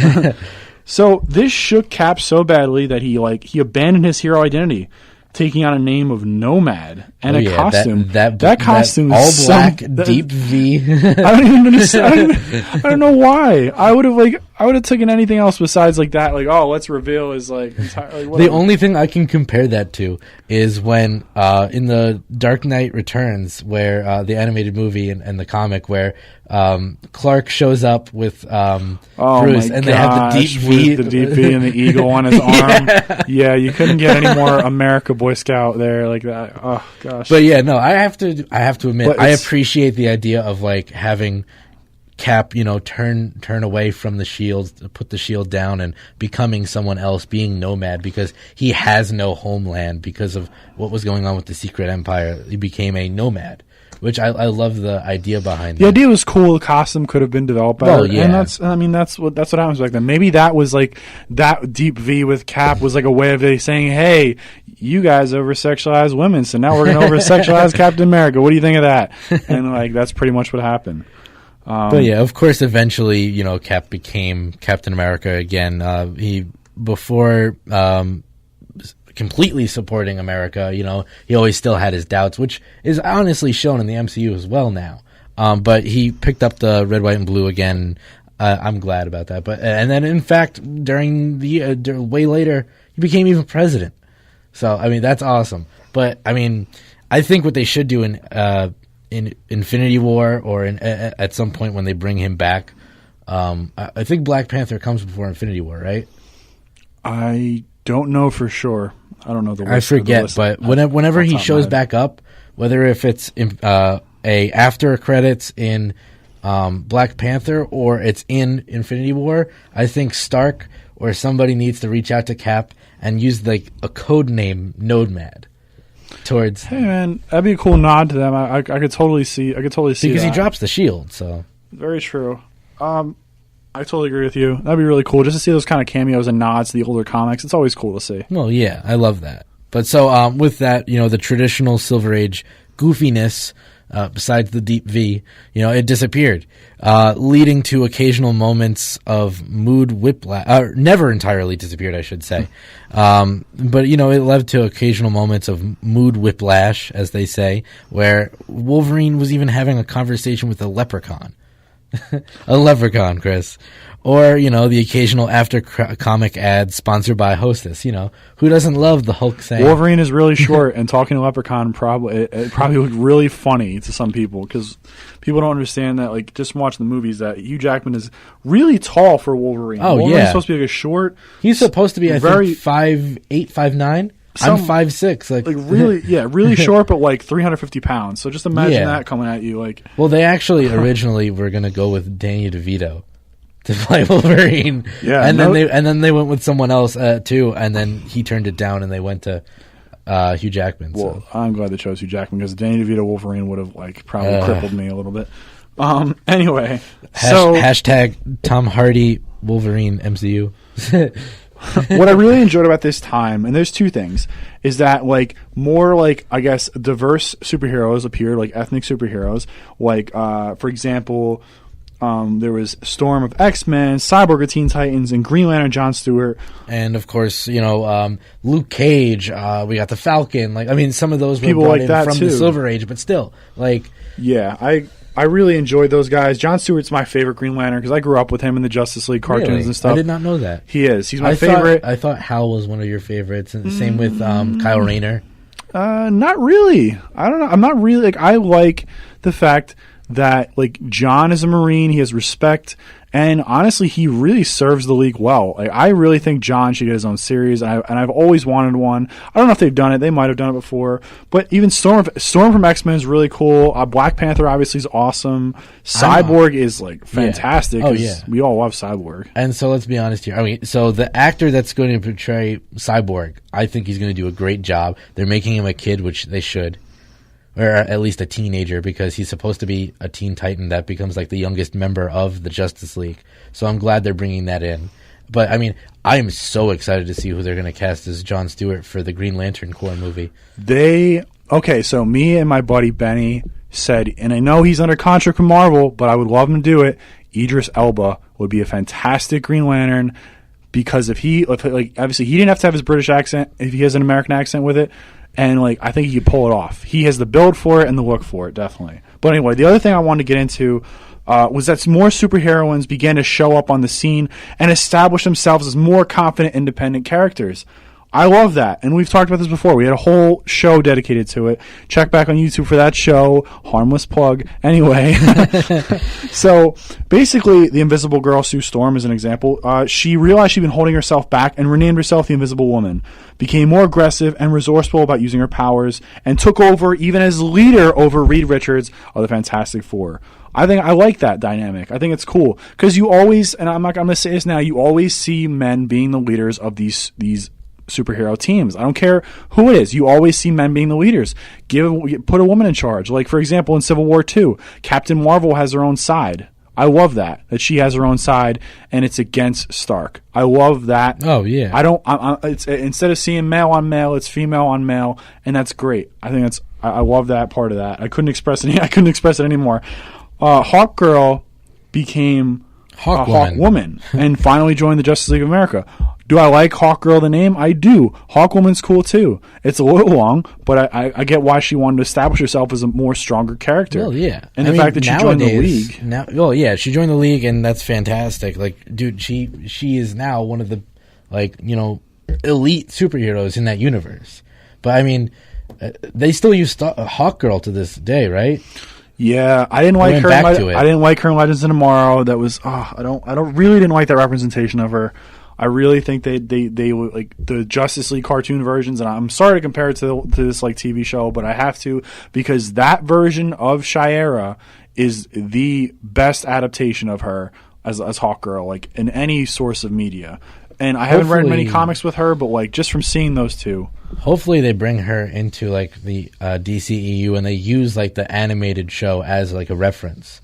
Speaker 3: So this shook Cap so badly that he abandoned his hero identity, taking on a name of Nomad and a costume. That costume,
Speaker 2: all
Speaker 3: is
Speaker 2: black, deep V.
Speaker 3: I don't even understand. I don't know why. I would have taken anything else besides like that. Like, oh, let's reveal is like
Speaker 2: the only thing I can compare that to is when in the Dark Knight Returns, where the animated movie and the comic, where Clark shows up with Bruce, and they have the deep V,
Speaker 3: with the deep V and the eagle on his arm. Yeah, you couldn't get any more America Boy Scout there like that. Oh gosh.
Speaker 2: But yeah, no, I have to admit, I appreciate the idea of like having Cap, turn away from the shield, put the shield down, and becoming someone else, being Nomad, because he has no homeland because of what was going on with the Secret Empire. He became a nomad, which I love the idea behind. The
Speaker 3: idea was cool. The costume could have been developed better.
Speaker 2: Well, yeah.
Speaker 3: And that's what happens back then. Maybe that was like that deep V with Cap was like a way of saying, "Hey, you guys over-sexualize women, so now we're going to over-sexualize Captain America. What do you think of that?" And like that's pretty much what happened.
Speaker 2: But yeah, of course, eventually, Cap became Captain America again. He before completely supporting America, he always still had his doubts, which is honestly shown in the MCU as well now. But he picked up the red, white, and blue again. I'm glad about that. And then, in fact, during way later, he became even president. So, I mean, that's awesome. But, I mean, I think what they should do in Infinity War or at some point when they bring him back, I think Black Panther comes before Infinity War, right?
Speaker 3: I don't know for sure. I don't know the list.
Speaker 2: I forget, but whenever he shows back up, whether if it's a after credits in Black Panther or it's in Infinity War, I think Stark or somebody needs to reach out to Cap and use like a code name Nomad towards.
Speaker 3: Hey man, that'd be a cool nod to them. I could totally see. Because
Speaker 2: he drops the shield. So
Speaker 3: very true. I totally agree with you. That'd be really cool just to see those kind of cameos and nods to the older comics. It's always cool to see.
Speaker 2: Well, yeah, I love that. But so with that, the traditional Silver Age goofiness, besides the deep V, it disappeared, leading to occasional moments of mood whiplash. Never entirely disappeared, I should say. But, it led to occasional moments of mood whiplash, as they say, where Wolverine was even having a conversation with a leprechaun. A leprechaun, Chris. Or, the occasional after-comic ad sponsored by Hostess. Who doesn't love the Hulk saying...
Speaker 3: Wolverine is really short, and talking to Leprechaun it probably looked really funny to some people, because people don't understand that, like, just watching the movies, that Hugh Jackman is really tall for Wolverine.
Speaker 2: Oh,
Speaker 3: Wolverine's
Speaker 2: yeah.
Speaker 3: supposed to be like a short...
Speaker 2: He's supposed to be, I think, 5'8", 5'9". I'm 5'6". Like
Speaker 3: really, really short, but like 350 pounds. So just imagine that coming at you. Like,
Speaker 2: well, they actually originally were going to go with Danny DeVito to play Wolverine. Yeah, and then they went with someone else too, and then he turned it down, and they went to Hugh Jackman.
Speaker 3: Well, I'm glad they chose Hugh Jackman, because Danny DeVito Wolverine would have probably crippled me a little bit. Anyway,
Speaker 2: hashtag Tom Hardy Wolverine MCU.
Speaker 3: What I really enjoyed about this time, and there's two things, is that more I guess diverse superheroes appeared, like ethnic superheroes, for example, there was Storm of X-Men, Cyborg of Teen Titans, and Green Lantern John Stewart,
Speaker 2: and of course Luke Cage. We got the Falcon. Some of those were
Speaker 3: people
Speaker 2: brought
Speaker 3: like that
Speaker 2: in from
Speaker 3: too.
Speaker 2: The Silver Age, but still,
Speaker 3: yeah, I really enjoyed those guys. John Stewart's my favorite Green Lantern, because I grew up with him in the Justice League cartoons and stuff.
Speaker 2: I did not know that.
Speaker 3: He is. He's my favorite.
Speaker 2: I thought Hal was one of your favorites, and same with Kyle Rayner.
Speaker 3: Not really. I don't know. I'm not really I like the fact that John is a Marine. He has respect. And honestly, he really serves the league well. I really think John should get his own series, and I've always wanted one. I don't know if they've done it. They might have done it before. But even Storm from X-Men is really cool. Black Panther obviously is awesome. Cyborg is fantastic.
Speaker 2: Yeah. Oh yeah,
Speaker 3: we all love Cyborg.
Speaker 2: And so let's be honest here. So the actor that's going to portray Cyborg, I think he's going to do a great job. They're making him a kid, which they should. Or at least a teenager, because he's supposed to be a Teen Titan that becomes the youngest member of the Justice League. So I'm glad they're bringing that in. But, I am so excited to see who they're going to cast as Jon Stewart for the Green Lantern Corps movie.
Speaker 3: They Okay, so me and my buddy Benny said, and I know he's under contract with Marvel, but I would love him to do it. Idris Elba would be a fantastic Green Lantern because obviously he didn't have to have his British accent if he has an American accent with it, and I think he could pull it off. He has the build for it and the look for it, definitely. But anyway, the other thing I wanted to get into was that more superheroines began to show up on the scene and establish themselves as more confident, independent characters. I love that, and we've talked about this before. We had a whole show dedicated to it. Check back on YouTube for that show. Harmless plug. Anyway, so basically, the Invisible Girl, Sue Storm, is an example. She realized she'd been holding herself back and renamed herself the Invisible Woman, became more aggressive and resourceful about using her powers, and took over even as leader over Reed Richards of the Fantastic Four. I think I like that dynamic. I think it's cool because you always, and I'm going to say this now, you always see men being the leaders of these superhero teams. I don't care who it is. You always see men being the leaders. Put a woman in charge. Like, for example, in Civil War II, Captain Marvel has her own side. I love that she has her own side and it's against Stark. I love that.
Speaker 2: Oh yeah.
Speaker 3: It's instead of seeing male on male, it's female on male, and that's great. I think I love that part of that. I couldn't express it anymore. Hawkgirl became Hawkwoman and finally joined the Justice League of America. Do I like Hawkgirl, the name? I do. Hawkwoman's cool too. It's a little long, but I get why she wanted to establish herself as a more stronger character.
Speaker 2: Well, yeah.
Speaker 3: And the fact that she joined the league.
Speaker 2: She joined the league, and that's fantastic. Like, dude, she is now one of the, elite superheroes in that universe. But, I mean, they still use Hawkgirl to this day, right?
Speaker 3: Yeah, I didn't like her. I didn't like her in Legends of Tomorrow. That was I really didn't like that representation of her. I really think they like the Justice League cartoon versions, and I'm sorry to compare it to this TV show, but I have to because that version of Shiera is the best adaptation of her as Hawkgirl, in any source of media. And I haven't read many comics with her, but just from seeing those two.
Speaker 2: Hopefully they bring her into the DCEU and they use the animated show as a reference.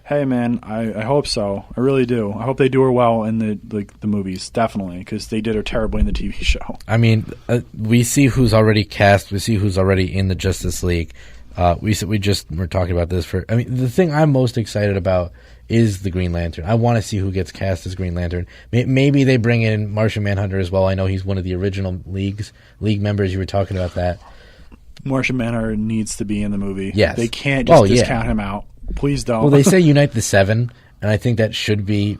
Speaker 3: Hey man, I hope so. I really do. I hope they do her well in the movies, definitely, because they did her terribly in the TV show.
Speaker 2: I mean, we see who's already cast. We see who's already in the Justice League. We were talking about this the thing I'm most excited about is the Green Lantern. I want to see who gets cast as Green Lantern. Maybe they bring in Martian Manhunter as well. I know he's one of the original league members. You were talking about that.
Speaker 3: Martian Manhunter needs to be in the movie.
Speaker 2: Yes.
Speaker 3: They can't just discount him out. Please don't.
Speaker 2: Well, they say Unite the Seven, and I think that should be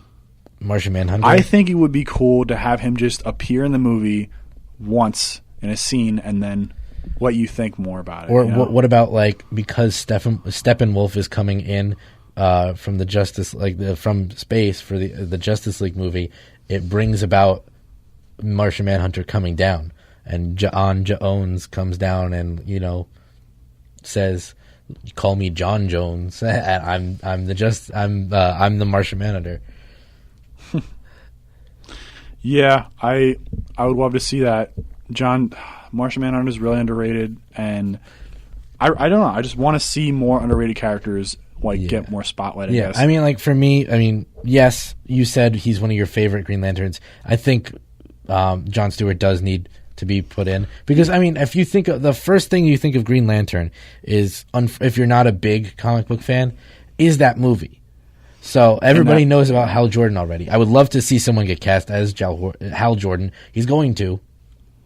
Speaker 2: Martian Manhunter.
Speaker 3: I think it would be cool to have him just appear in the movie once in a scene and then let you think more about it.
Speaker 2: Or what about because Steppenwolf is coming in from the Justice from space for the Justice League movie, it brings about Martian Manhunter coming down, and John Jones comes down and says, "Call me John Jones. I'm the Martian Manhunter."
Speaker 3: Yeah, I would love to see that. Martian Manhunter is really underrated, and I don't know. I just want to see more underrated characters get more spotlight. I guess.
Speaker 2: I mean, for me, yes, you said he's one of your favorite Green Lanterns. I think Jon Stewart does need to be put in because if you think of the first thing you think of Green Lantern is if you're not a big comic book fan, is that movie. So everybody knows about Hal Jordan already. I would love to see someone get cast as Hal Jordan. He's going to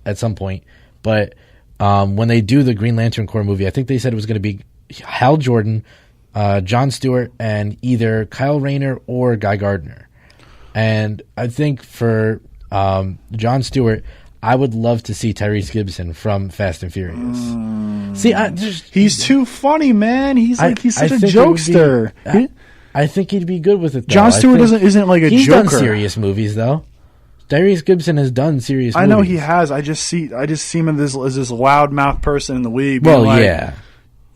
Speaker 2: at some point, but when they do the Green Lantern Corps movie, I think they said it was going to be Hal Jordan, Jon Stewart, and either Kyle Rayner or Guy Gardner. And I think for Jon Stewart, I would love to see Tyrese Gibson from Fast and Furious. See,
Speaker 3: he's too funny, man. He's such a jokester.
Speaker 2: I think he'd be good with it.
Speaker 3: Jon Stewart isn't like a
Speaker 2: he's
Speaker 3: joker.
Speaker 2: He's done serious movies though. Tyrese Gibson has done serious movies.
Speaker 3: I know he has. I just see him as this loudmouth person in the league.
Speaker 2: Well, yeah.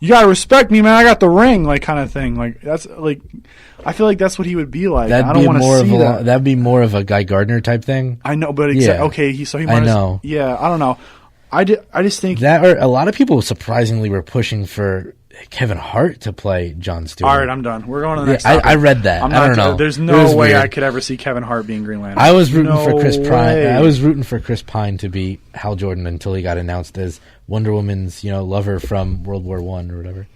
Speaker 3: You gotta respect me, man. I got the ring, kind of thing. That's I feel like that's what he would be like. I don't want to see that.
Speaker 2: That'd be more of a Guy Gardner type thing.
Speaker 3: I know, but okay. He might. I
Speaker 2: know.
Speaker 3: Yeah, I don't know. I just think
Speaker 2: that, or a lot of people surprisingly were pushing for Kevin Hart to play Jon Stewart.
Speaker 3: All right, I'm done. We're going to the next
Speaker 2: I read that. I don't know.
Speaker 3: There's no way I could ever see Kevin Hart being Green Lantern.
Speaker 2: I was rooting for Chris Pine. I was rooting for Chris Pine to be Hal Jordan until he got announced as Wonder Woman's, lover from World War I or whatever.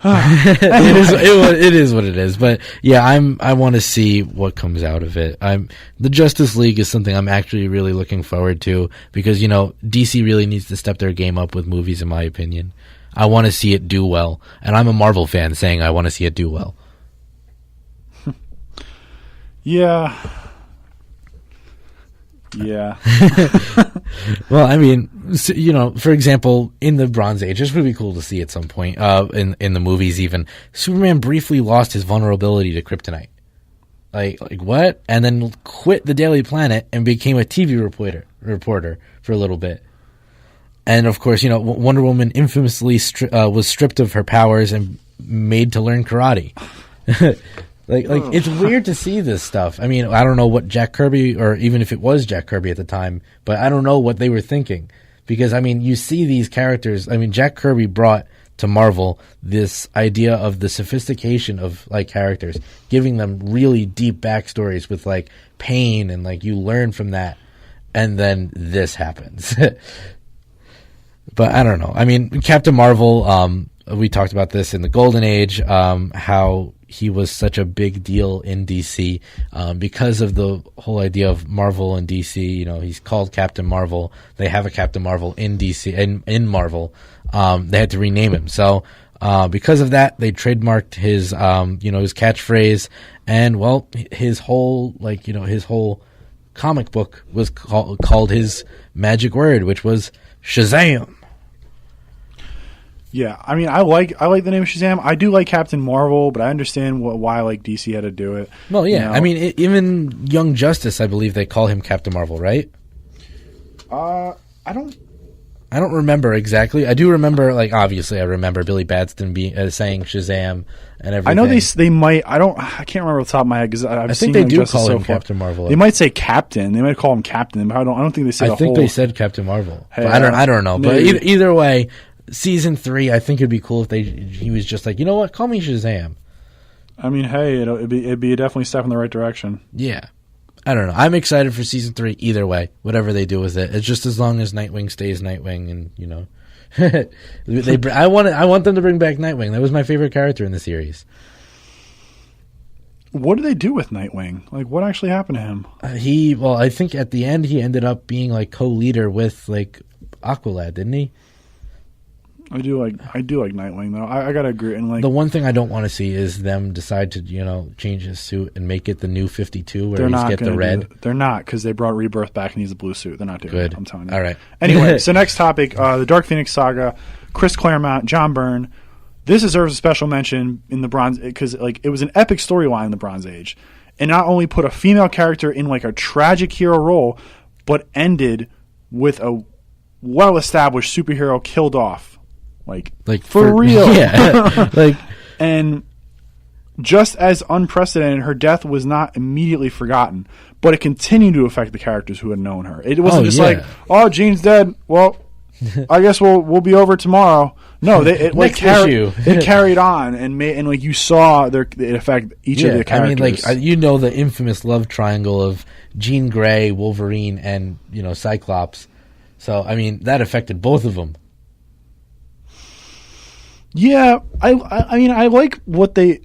Speaker 2: It is what it is. But yeah, I want to see what comes out of it. The Justice League is something I'm actually really looking forward to because DC really needs to step their game up with movies, in my opinion. I want to see it do well, and I'm a Marvel fan saying I want to see it do well.
Speaker 3: Yeah.
Speaker 2: Well, I mean, for example, in the Bronze Age, this would be cool to see at some point, in the movies even, Superman briefly lost his vulnerability to kryptonite. Like what? And then quit the Daily Planet and became a TV reporter for a little bit. And of course, Wonder Woman infamously was stripped of her powers and made to learn karate. It's weird to see this stuff. I mean, I don't know what Jack Kirby, or even if it was Jack Kirby at the time, but I don't know what they were thinking. Because, I mean, you see these characters. I mean, Jack Kirby brought to Marvel this idea of the sophistication of, characters, giving them really deep backstories with, pain, and, you learn from that. And then this happens. But I don't know. I mean, Captain Marvel, we talked about this in the Golden Age, how he was such a big deal in DC because of the whole idea of Marvel and DC. He's called Captain Marvel. They have a Captain Marvel in DC, in Marvel. They had to rename him. So because of that, they trademarked his, his catchphrase. And, well, his whole, his whole comic book was called his magic word, which was Shazam.
Speaker 3: Yeah, I mean, I like the name Shazam. I do like Captain Marvel, but I understand why DC had to do it.
Speaker 2: Well, yeah, I mean, even Young Justice, I believe they call him Captain Marvel, right?
Speaker 3: I
Speaker 2: don't remember exactly. I do remember, obviously, I remember Billy Batson saying Shazam and everything.
Speaker 3: I know they might. I can't remember off the top of my head because I think
Speaker 2: they do call him Captain Marvel.
Speaker 3: They might say Captain. They might call him Captain. But I don't think they say. I think
Speaker 2: they said Captain Marvel. Hey, I don't know. Maybe. But either way. Season 3, I think it'd be cool if he was just like, you know what, call me Shazam.
Speaker 3: I mean, hey, it'd be definitely a step in the right direction.
Speaker 2: Yeah. I don't know. I'm excited for Season 3 either way, whatever they do with it. It's just as long as Nightwing stays Nightwing and, I want them to bring back Nightwing. That was my favorite character in the series.
Speaker 3: What did they do with Nightwing? What actually happened to him?
Speaker 2: I think at the end he ended up being co-leader with Aqualad, didn't he?
Speaker 3: I do like Nightwing though. I gotta agree. And
Speaker 2: the one thing I don't want to see is them decide to change his suit and make it the new 52 where he's get the red.
Speaker 3: They're not, because they brought Rebirth back and he's a blue suit. They're not doing it. I'm telling you.
Speaker 2: All right.
Speaker 3: Anyway, so next topic, the Dark Phoenix saga. Chris Claremont, John Byrne. This deserves a special mention in the Bronze, because it was an epic storyline in the Bronze Age, and not only put a female character in a tragic hero role, but ended with a well-established superhero killed off. For real.
Speaker 2: Yeah.
Speaker 3: And just as unprecedented, her death was not immediately forgotten, but it continued to affect the characters who had known her. It wasn't Jean's dead. Well, I guess we'll be over tomorrow. No, it carried on and you saw it affect each of the characters.
Speaker 2: I mean, the infamous love triangle of Jean Grey, Wolverine, and Cyclops. So I mean, that affected both of them.
Speaker 3: Yeah, I mean, I like what they.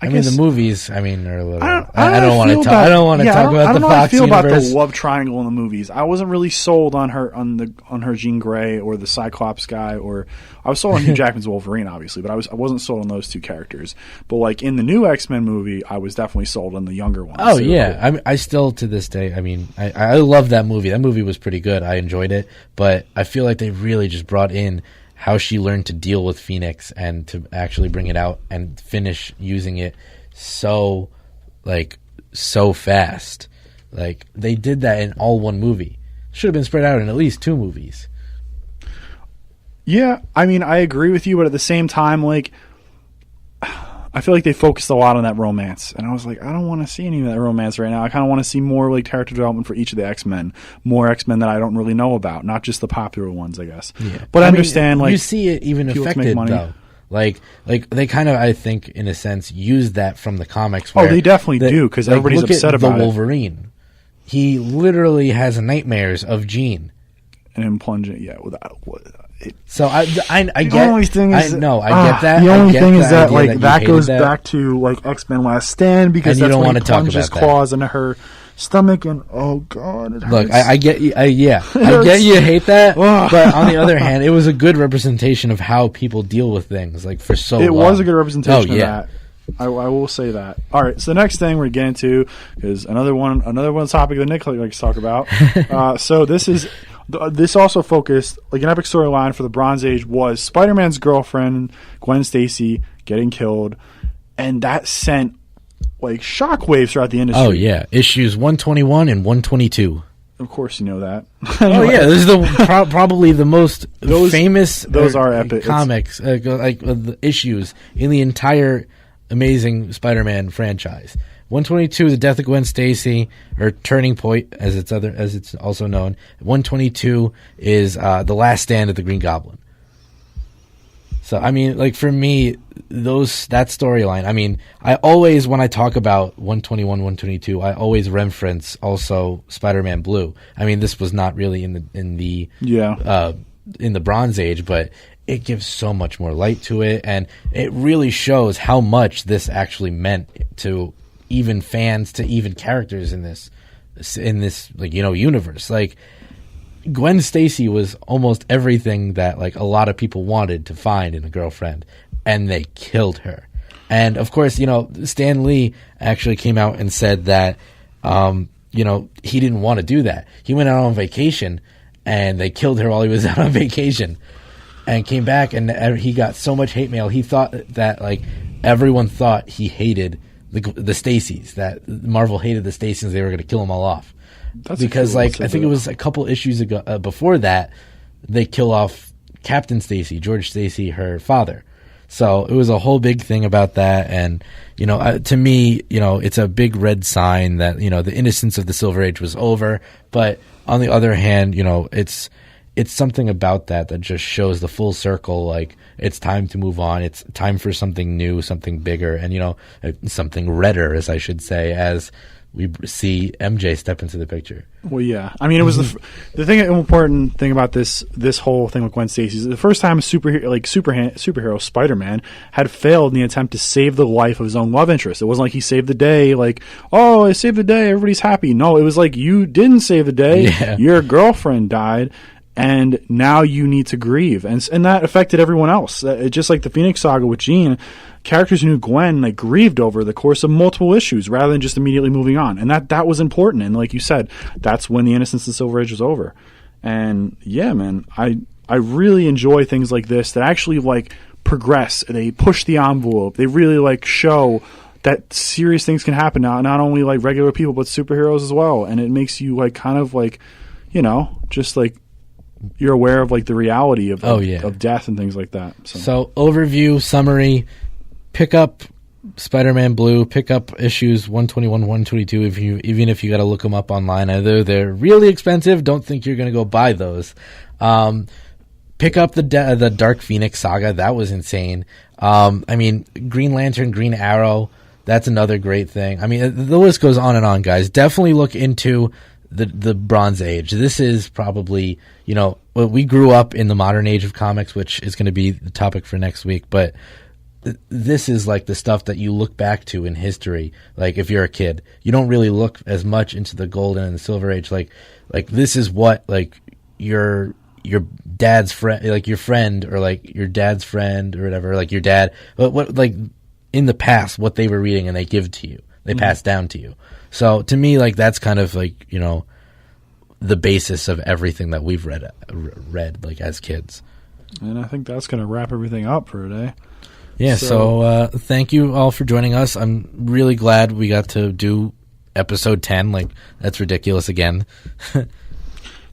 Speaker 3: I guess,
Speaker 2: the movies. I mean, are a little.
Speaker 3: I
Speaker 2: don't want to talk. I don't want to talk about the Fox universe. I don't know how I feel about the
Speaker 3: love triangle in the movies. I wasn't really sold on her Jean Grey or the Cyclops guy, or I was sold on Hugh Jackman's Wolverine, obviously, but I wasn't sold on those two characters. But in the new X-Men movie, I was definitely sold on the younger ones.
Speaker 2: Oh yeah, I still to this day. I mean, I love that movie. That movie was pretty good. I enjoyed it, but I feel like they really just brought in how she learned to deal with Phoenix and to actually bring it out and finish using it so fast. They did that in all one movie. Should have been spread out in at least 2 movies.
Speaker 3: Yeah, I mean, I agree with you, but at the same time, I feel like they focused a lot on that romance, and I was like, I don't want to see any of that romance right now. I kind of want to see more like character development for each of the X-Men, more X-Men that I don't really know about, not just the popular ones, I guess. Yeah. But I understand, like,
Speaker 2: you see it even affected though. Like they kind of, I think, in a sense, use that from the comics. Where
Speaker 3: they definitely do, because everybody's upset about
Speaker 2: the Wolverine. He literally has nightmares of Jean,
Speaker 3: and him plunging. Yeah, without.
Speaker 2: So I get that.
Speaker 3: The only thing is that like that goes back to like X-Men Last Stand, because that's when he plunges claws into her stomach, and oh god, it hurts.
Speaker 2: Look, I get you. I get you hate that, but on the other hand, it was a good representation of how people deal with things. Like for so long,
Speaker 3: it was a good representation of that. I will say that. All right, so the next thing we're getting to is another one topic that Nick likes to talk about. So this also focused, like, an epic storyline for the Bronze Age was Spider-Man's girlfriend, Gwen Stacy, getting killed, and that sent like shockwaves throughout the industry.
Speaker 2: Oh yeah, issues 121 and 122.
Speaker 3: Of course, you know that.
Speaker 2: Oh yeah, this is probably the most famous.
Speaker 3: Those are epic
Speaker 2: comics, the issues in the entire Amazing Spider-Man franchise. 122, the death of Gwen Stacy, or Turning Point, as it's also known. 122 is the last stand of the Green Goblin. So I mean, like, for me, that storyline. I mean, I always, when I talk about 121, 122, I always reference also Spider-Man Blue. I mean, this was not really in the Bronze Age, but it gives so much more light to it, and it really shows how much this actually meant to even fans, to even characters in this like, you know, universe. Like, Gwen Stacy was almost everything that like a lot of people wanted to find in a girlfriend, and they killed her. And of course, you know, Stan Lee actually came out and said that you know, he didn't want to do that. He went out on vacation and they killed her while he was out on vacation, and came back, and he got so much hate mail. He thought that like everyone thought he hated the Stacys, that Marvel hated the Stacys, they were going to kill them all off. That's because, like, I think it was a couple issues ago before that, they kill off Captain Stacy, George Stacy, her father. So it was a whole big thing about that, and you know, to me, you know, it's a big red sign that, you know, the innocence of the Silver Age was over. But on the other hand, you know, it's something about that just shows the full circle. Like, it's time to move on. It's time for something new, something bigger, and, you know, something redder, as I should say, as we see MJ step into the picture.
Speaker 3: Well, yeah. I mean, it was the important thing about this whole thing with Gwen Stacy is the first time a superhero Spider-Man had failed in the attempt to save the life of his own love interest. It wasn't like he saved the day, like, oh, I saved the day, everybody's happy. No, it was like, you didn't save the day. Yeah. Your girlfriend died, and now you need to grieve. And that affected everyone else. Just like the Phoenix Saga with Jean, characters who knew Gwen like grieved over the course of multiple issues rather than just immediately moving on. And that was important. And like you said, that's when the innocence of the Silver Age was over. And yeah, man, I really enjoy things like this that actually like progress. They push the envelope. They really like show that serious things can happen now, not only like regular people, but superheroes as well. And it makes you like kind of like, you know, just like, you're aware of like the reality of death and things like that.
Speaker 2: So overview, summary, pick up Spider-Man Blue, pick up issues 121, 122 even if you got to look them up online. Either they're really expensive, don't think you're going to go buy those. Pick up the Dark Phoenix Saga, that was insane. I mean, Green Lantern, Green Arrow, that's another great thing. I mean, the list goes on and on, guys. Definitely look into the Bronze Age. This is probably, you know, we grew up in the modern age of comics, which is going to be the topic for next week, but this is like the stuff that you look back to in history. Like, if you're a kid, you don't really look as much into the Golden and the Silver Age. Like this is what like your dad's friend, like your friend, or like your dad's friend or whatever, like your dad, what like in the past, what they were reading and they give to you, they pass down to you. So to me, like, that's kind of like, you know, the basis of everything that we've read like as kids.
Speaker 3: And I think that's going to wrap everything up for today.
Speaker 2: Yeah. So thank you all for joining us. I'm really glad we got to do episode 10. Like, that's ridiculous again.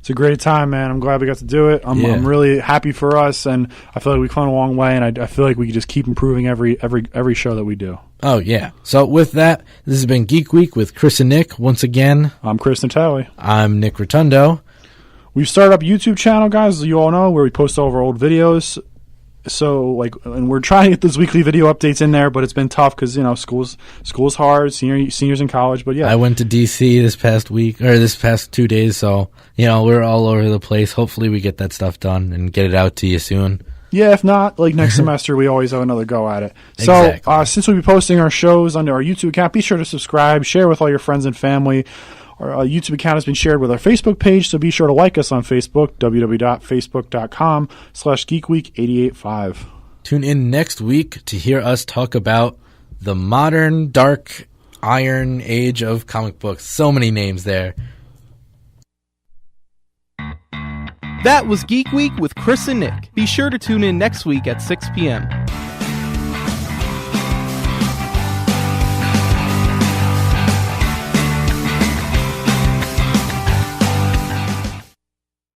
Speaker 3: It's a great time, man. I'm glad we got to do it. I'm really happy for us, and I feel like we've come a long way, and I feel like we can just keep improving every show that we do.
Speaker 2: Oh, yeah. So with that, this has been Geek Week with Chris and Nick. Once again,
Speaker 3: I'm Chris Natale.
Speaker 2: I'm Nick Rotundo.
Speaker 3: We've started up a YouTube channel, guys, as you all know, where we post all of our old videos. So, and we're trying to get those weekly video updates in there, but it's been tough because, school's hard, seniors in college, but yeah.
Speaker 2: I went to D.C. this past 2 days, so, we're all over the place. Hopefully we get that stuff done and get it out to you soon.
Speaker 3: Yeah, if not, next semester, we always have another go at it.
Speaker 2: Exactly.
Speaker 3: So, since we'll be posting our shows under our YouTube account, be sure to subscribe, share with all your friends and family. Our YouTube account has been shared with our Facebook page, so be sure to like us on Facebook, www.facebook.com/geekweek885.
Speaker 2: Tune in next week to hear us talk about the modern, dark, iron age of comic books. So many names there.
Speaker 1: That was Geek Week with Chris and Nick. Be sure to tune in next week at 6 p.m.